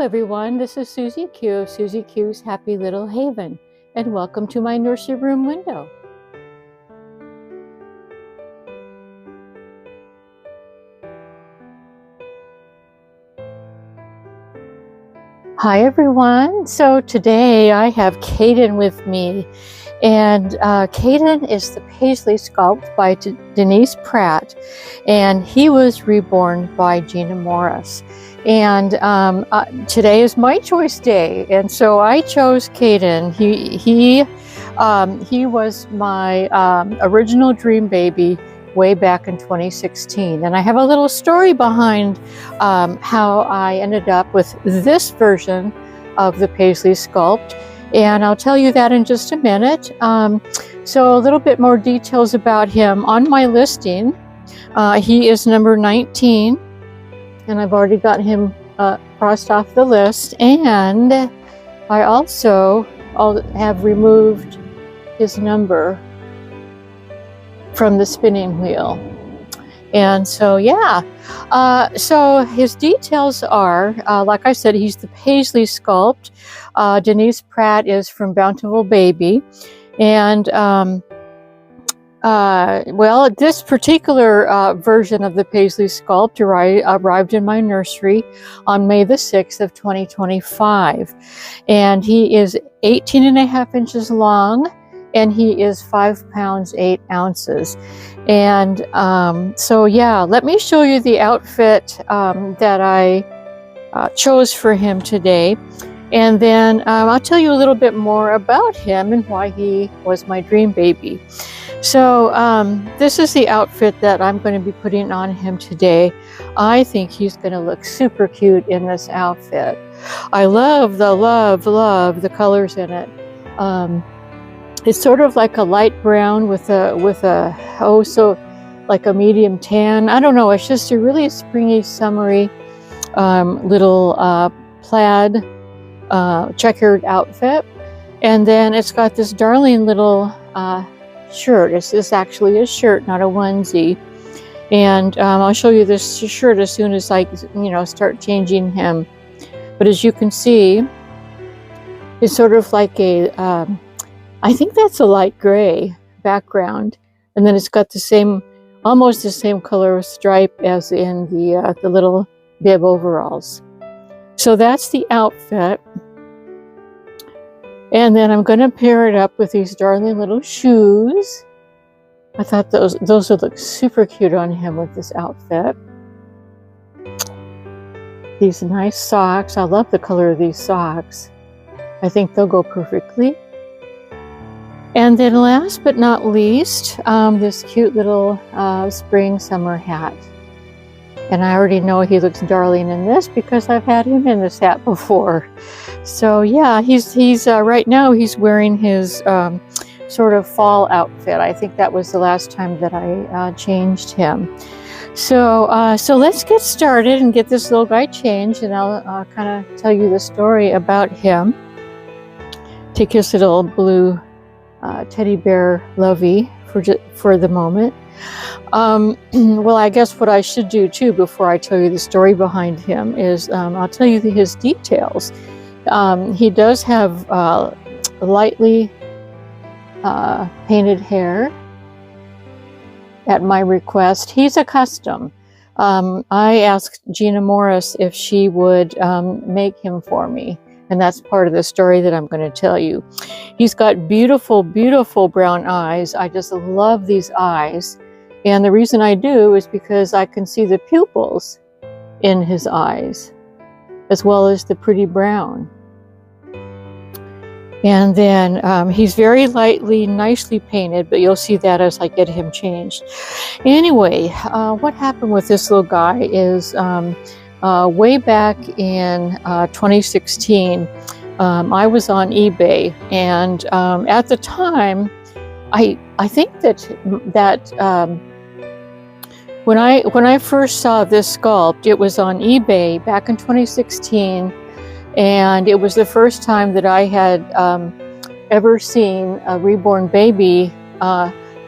everyone, this is Susie Q of Susie Q's Happy Little Haven, and welcome to my nursery room window. Hi everyone, so today I have Caden with me, and Caden is the Paisley sculpt by Denise Pratt, and he was reborn by Gina Morris. And today is my choice day, and so I chose Caden. He was my original dream baby way back in 2016, and I have a little story behind how I ended up with this version of the Paisley sculpt, and I'll tell you that in just a minute. So a little bit more details about him on my listing. He is number 19. And I've already got him crossed off the list, and I also have removed his number from the spinning wheel. And so yeah, so his details are, like I said, he's the Paisley sculpt. Denise Pratt is from Bountiful Baby, and well, this particular version of the Paisley sculpt arrived in my nursery on May the 6th of 2025. And he is 18.5 inches long, and he is 5 pounds, 8 ounces. And so yeah, let me show you the outfit that I chose for him today. And then I'll tell you a little bit more about him and why he was my dream baby. So this is the outfit that I'm going to be putting on him today. I think he's going to look super cute in this outfit. I love the colors in it. It's sort of like a light brown with a so like a medium tan. I don't know. It's just a really springy, summery little plaid checkered outfit, and then it's got this darling little shirt. It's actually a shirt, not a onesie, and I'll show you this shirt as soon as I start changing him. But as you can see, it's sort of like a I think that's a light gray background, and then it's got the same, almost the same color stripe as in the little bib overalls. So that's the outfit. And then I'm going to pair it up with these darling little shoes. I thought those would look super cute on him with this outfit. These nice socks. I love the color of these socks. I think they'll go perfectly. And then last but not least, this cute little spring summer hat. And I already know he looks darling in this because I've had him in this hat before. So yeah, he's right now he's wearing his sort of fall outfit. I think that was the last time that I changed him. So so let's get started and get this little guy changed, and I'll kind of tell you the story about him. Take his little blue teddy bear lovey for the moment. Well, I guess what I should do too before I tell you the story behind him is I'll tell you his details. He does have lightly painted hair at my request. He's a custom. I asked Gina Morris if she would make him for me, and that's part of the story that I'm going to tell you. He's got beautiful, beautiful brown eyes. I just love these eyes. And the reason I do is because I can see the pupils in his eyes, as well as the pretty brown. And then he's very lightly, nicely painted, but you'll see that as I get him changed. Anyway, what happened with this little guy is way back in 2016, I was on eBay, and at the time, I think that when I first saw this sculpt, it was on eBay back in 2016, and it was the first time that I had ever seen a reborn baby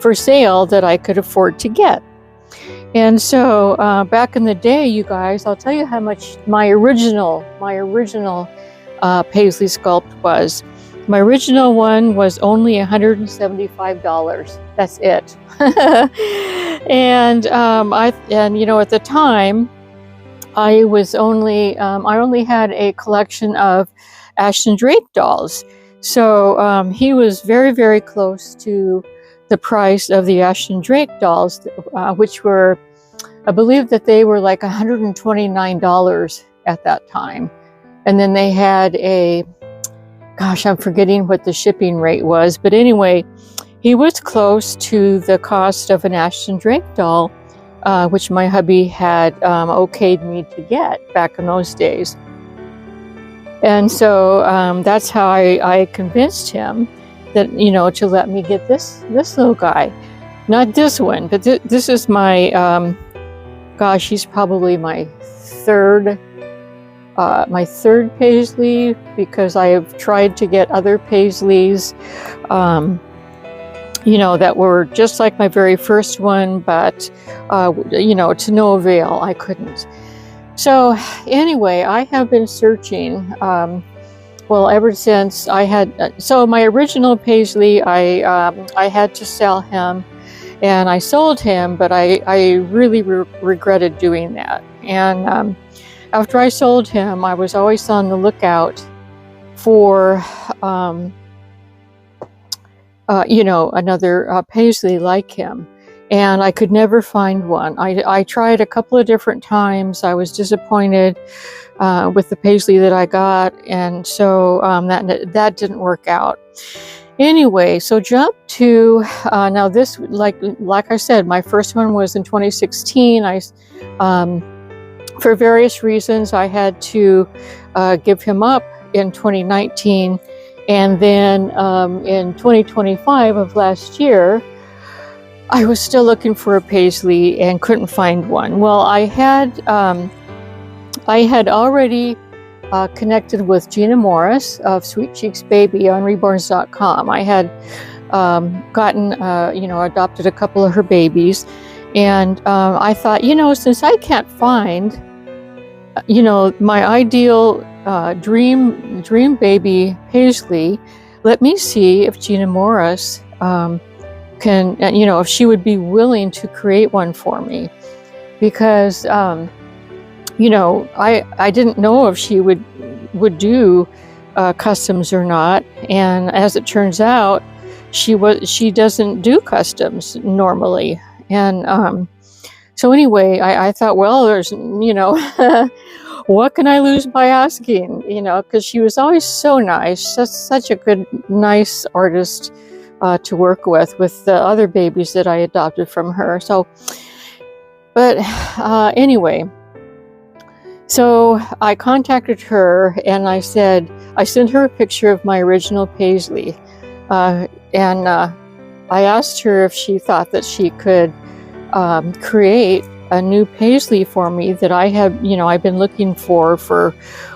for sale that I could afford to get. And so back in the day, you guys, I'll tell you how much my original Paisley sculpt was. My original one was only $175. That's it. And you know, at the time, I only had a collection of Ashton Drake dolls. So he was very, very close to the price of the Ashton Drake dolls, which were, I believe that they were like $129 at that time. And then they had a, gosh, I'm forgetting what the shipping rate was. But anyway, he was close to the cost of an Ashton Drake doll, which my hubby had okayed me to get back in those days. And so that's how I convinced him that, you know, to let me get this little guy. Not this one, but this is my, gosh, he's probably my third Paisley, because I have tried to get other Paisleys, you know, that were just like my very first one, but, you know, to no avail. I couldn't. So anyway, I have been searching, well, ever since I had, so my original Paisley, I had to sell him, and I sold him, but I really regretted doing that. And after I sold him, I was always on the lookout for, you know, another Paisley like him. And I could never find one. I tried a couple of different times. I was disappointed with the Paisley that I got, and so that didn't work out. Anyway, so jump to now this, like I said, my first one was in 2016. For various reasons, I had to give him up in 2019, and then in 2025 of last year, I was still looking for a Paisley and couldn't find one. Well, I had already connected with Gina Morris of Sweet Cheeks Baby on Reborns.com. I had gotten, you know, adopted a couple of her babies, and I thought, you know, since I can't find, you know, my ideal dream baby Paisley, let me see if Gina Morris can, you know, if she would be willing to create one for me, because you know, I didn't know if she would do customs or not, and as it turns out, she doesn't do customs normally. And so anyway, I thought, well, there's, you know, what can I lose by asking, you know, because she was always so nice, such a good, nice artist to work with the other babies that I adopted from her. So, but anyway, so I contacted her and I said, I sent her a picture of my original Paisley, and I asked her if she thought that she could create a new Paisley for me that I have, you know, I've been looking for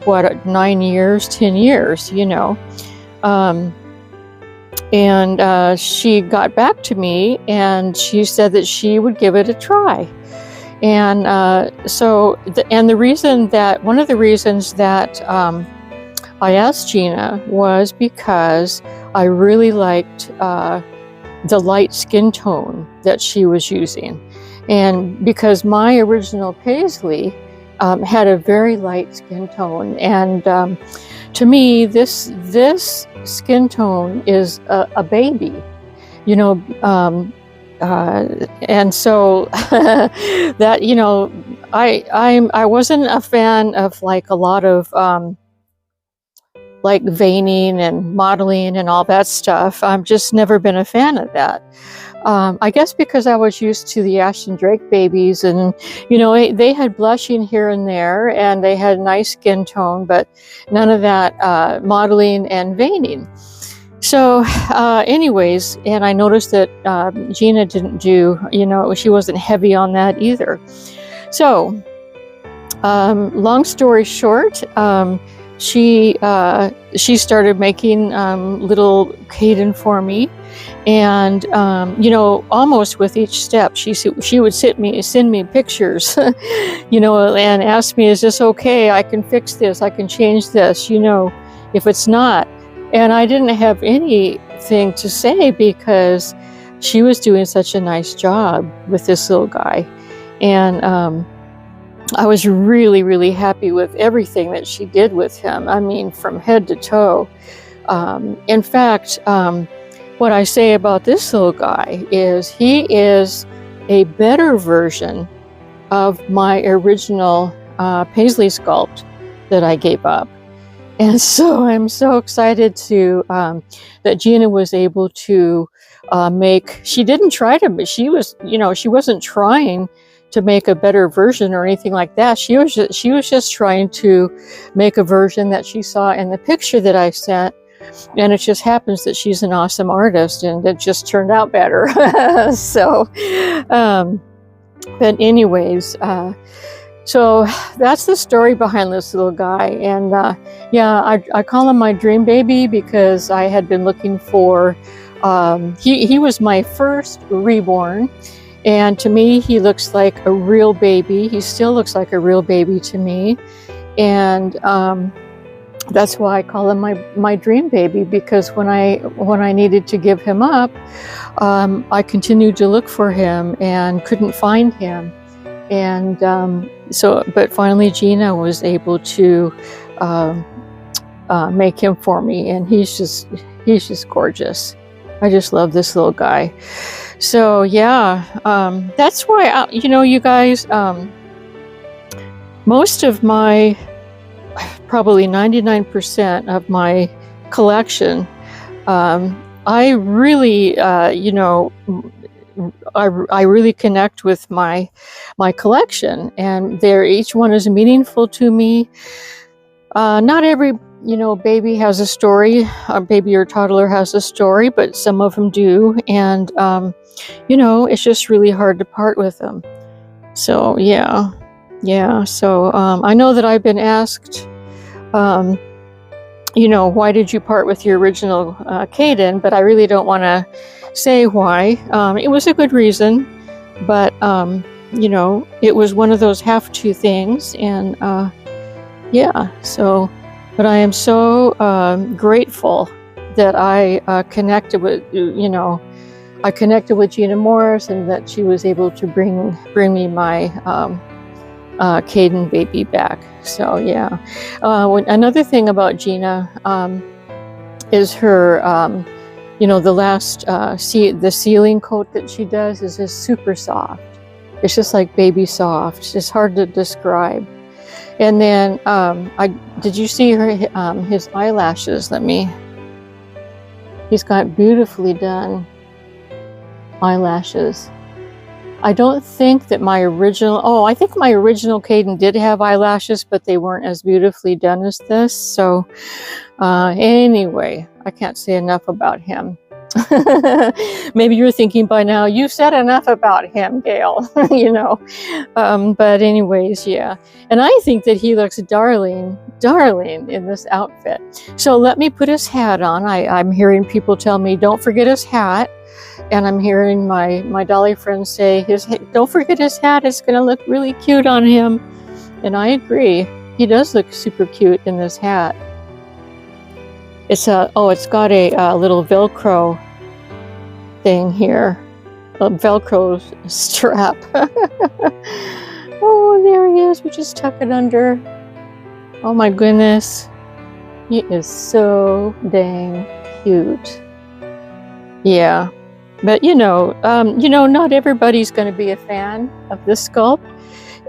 what, 9 years, 10 years, you know. And she got back to me and she said that she would give it a try. And the reason that, one of the reasons that I asked Gina was because I really liked the light skin tone that she was using. And because my original Paisley had a very light skin tone, and to me, this skin tone is a baby, you know, and so that, you know, I wasn't a fan of like a lot of like veining and modeling and all that stuff. I've just never been a fan of that. I guess because I was used to the Ashton Drake babies, and, you know, they had blushing here and there, and they had nice skin tone, but none of that modeling and veining. So anyways, and I noticed that Gina didn't do, you know, she wasn't heavy on that either. So long story short, she started making little Caden for me, and you know, almost with each step, she would send me pictures, you know, and ask me, "Is this okay? I can fix this. I can change this. You know, if it's not." And I didn't have anything to say because she was doing such a nice job with this little guy, and I was really, really happy with everything that she did with him. I mean, from head to toe. In fact, what I say about this little guy is he is a better version of my original paisley sculpt that I gave up. And so I'm so excited to that Gina was able to make. She didn't try to, but she was, you know, she wasn't trying to make a better version or anything like that. She was just trying to make a version that she saw in the picture that I sent. And it just happens that she's an awesome artist, and it just turned out better. So, but anyways, so that's the story behind this little guy. And yeah, I call him my dream baby because I had been looking for, he was my first reborn. And to me, he looks like a real baby. He still looks like a real baby to me. And that's why I call him my dream baby, because when I needed to give him up, I continued to look for him and couldn't find him. And but finally Gina was able to make him for me, and he's just gorgeous. I just love this little guy. So yeah, that's why, you know, you guys, most of my, probably 99% of my collection, I really, you know, I really connect with my collection, and each one is meaningful to me. Not every, you know, baby has a story. A baby or toddler has a story, but some of them do, and you know, it's just really hard to part with them. So yeah. So I know that I've been asked, you know, why did you part with your original Caden? But I really don't want to say why. It was a good reason, but you know, it was one of those have-to things, and yeah. So, but I am so grateful that I connected with, you know, I connected with Gina Morris, and that she was able to bring me my Caden baby back. So yeah. Another thing about Gina is her, you know, the last the sealing coat that she does is just super soft. It's just like baby soft. It's hard to describe. And then did you see his eyelashes? He's got beautifully done eyelashes. I don't think that my original, I think my original Caden did have eyelashes, but they weren't as beautifully done as this. So anyway, I can't say enough about him. Maybe you're thinking by now, you've said enough about him, Gail, you know. But anyways, yeah. And I think that he looks darling in this outfit. So let me put his hat on. I'm hearing people tell me, don't forget his hat. And I'm hearing my dolly friends say, don't forget his hat. It's going to look really cute on him. And I agree. He does look super cute in this hat. It's got a little Velcro thing here, a Velcro strap. Oh, there he is. We just tuck it under. Oh my goodness, he is so dang cute. Yeah, but you know, not everybody's going to be a fan of this sculpt,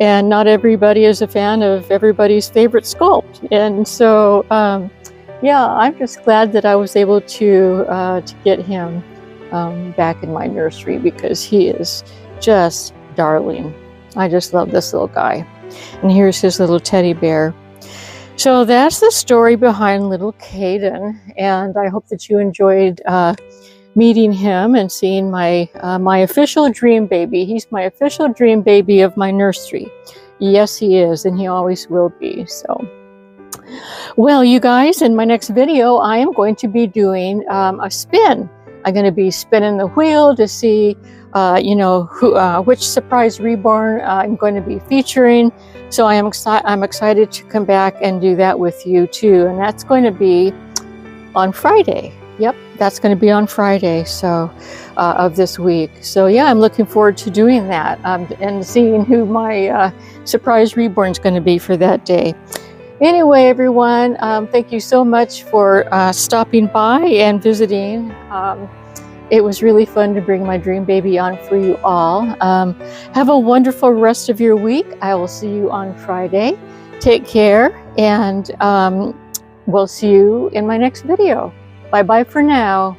and not everybody is a fan of everybody's favorite sculpt, and so. Yeah, I'm just glad that I was able to get him back in my nursery, because he is just darling. I just love this little guy. And here's his little teddy bear. So that's the story behind little Caden, and I hope that you enjoyed meeting him and seeing my official dream baby. He's my official dream baby of my nursery. Yes, he is, and he always will be. So. Well, you guys, in my next video, I am going to be doing a spin. I'm going to be spinning the wheel to see, you know, which surprise reborn I'm going to be featuring. So I'm excited to come back and do that with you too. And that's going to be on Friday. Yep, that's going to be on Friday, so of this week. So yeah, I'm looking forward to doing that and seeing who my surprise reborn is going to be for that day. Anyway, everyone, thank you so much for stopping by and visiting. It was really fun to bring my dream baby on for you all. Have a wonderful rest of your week. I will see you on Friday. Take care, and we'll see you in my next video. Bye-bye for now.